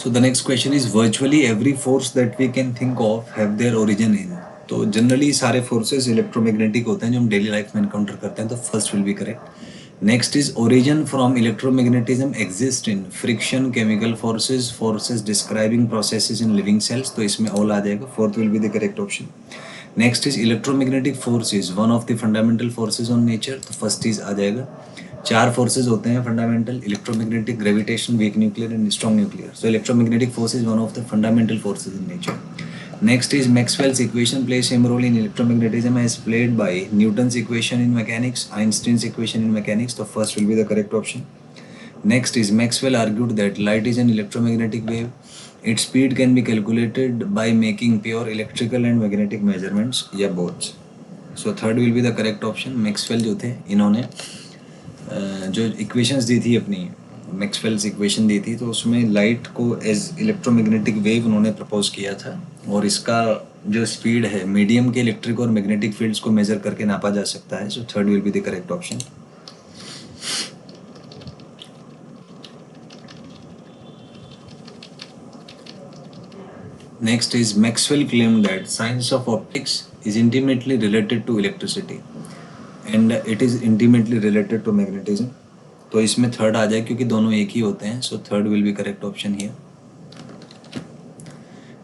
So the next question is virtually every force that we can think of have their origin in. तो generally सारे forces electromagnetic होते हैं जो हम daily life में encounter करते हैं, तो first will be correct. Next is origin from electromagnetism exist in friction, chemical forces, forces describing processes in living cells, तो इसमें ऑल आ जाएगा. Fourth will be the correct option. Next is electromagnetic force is one of the fundamental forces on nature, तो first is आ जाएगा. चार forces होते हैं fundamental: electromagnetic, gravitation, weak nuclear and strong nuclear. So electromagnetic force is one of the fundamental forces in nature. Next is Maxwell's equation plays same role in electromagnetism as played by Newton's equation in mechanics, Einstein's equation in mechanics. So first will be the correct option. Next is Maxwell argued that light is an electromagnetic wave. Its speed can be calculated by making pure electrical and magnetic measurements, या both. So third will be the correct option. Maxwell जो थे इन्होंने जो equations दी थी अपनी, Maxwell's equation दी थी, तो उसमें लाइट को एज इलेक्ट्रोमैग्नेटिक वेव उन्होंने प्रपोज किया था, और इसका जो स्पीड है मीडियम के इलेक्ट्रिक और मैग्नेटिक फील्ड्स को मेजर करके नापा जा सकता है. So third will be the correct option. Next is Maxwell claim that science of optics is intimately related to electricity and it is intimately related to magnetism. तो इसमें third आ जाए क्योंकि दोनों एक ही होते हैं. So third will be correct option here.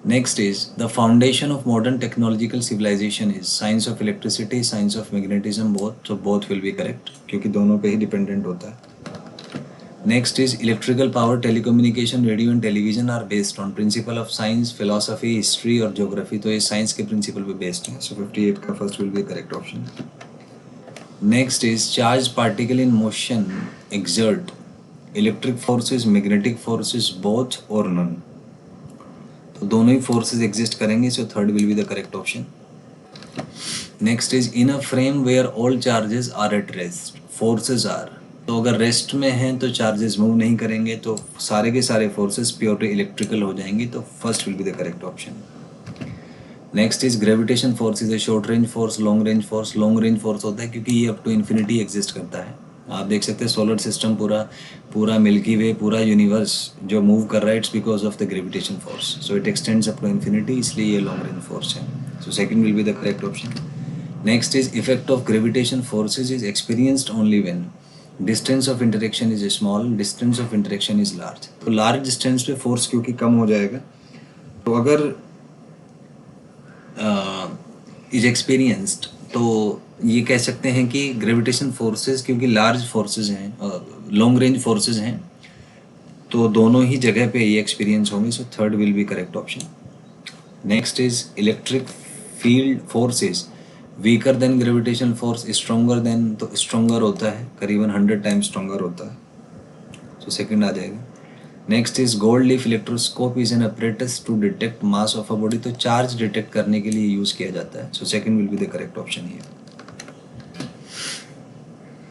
Next is the foundation of modern technological civilisation is science of electricity, science of magnetism, both. तो बोथ विल बी करेक्ट क्योंकि दोनों पे ही डिपेंडेंट होता है. Next is electrical power, telecommunication, radio and television are based on principle of science, philosophy, history और geography. तो ये साइंस के प्रिंसिपल पे बेस्ड है. सो 58 का first will be correct option. Next is charged particle in motion exert electric forces, magnetic forces, both or none. तो दोनों ही forces exist करेंगे. So third will be the correct option. Next is in a frame where all charges are at rest, forces are. तो अगर rest में हैं तो charges move नहीं करेंगे, तो सारे के सारे फोर्सेस प्योरली इलेक्ट्रिकल हो जाएंगी. तो first will be the correct option. Next is gravitation force is a short range force, long range force. Long range force होता है क्योंकि ये अप टू इन्फिनिटी एग्जिस्ट करता है. आप देख सकते हैं सोलर सिस्टम पूरा मिल्की वे, पूरा यूनिवर्स जो मूव कर रहा है, it's because of the gravitation force. So it extends up to infinity, इसलिए ये लॉन्ग रेंज फोर्स है. So second will be the correct option. Next is effect of gravitation forces is experienced only when distance of interaction is small, distance of interaction is large. तो large distance पे force क्योंकि कम हो जाएगा, तो अगर is experienced, तो ये कह सकते हैं कि ग्रेविटेशन फोर्सेस क्योंकि लार्ज फोर्सेस हैं, लॉन्ग रेंज फोर्सेस हैं, तो दोनों ही जगह पे ये एक्सपीरियंस होंगे. सो third will be correct option. Next is electric field forces weaker then gravitation force, stronger then, तो स्ट्रोंगर होता है, करीबन 100 टाइम्स स्ट्रोंगर होता है. सो सेकंड आ जाएगा. Next is gold leaf electroscope is an apparatus to detect mass of a body. तो charge detect करने के लिए यूज किया जाता है. So second will be the correct option here.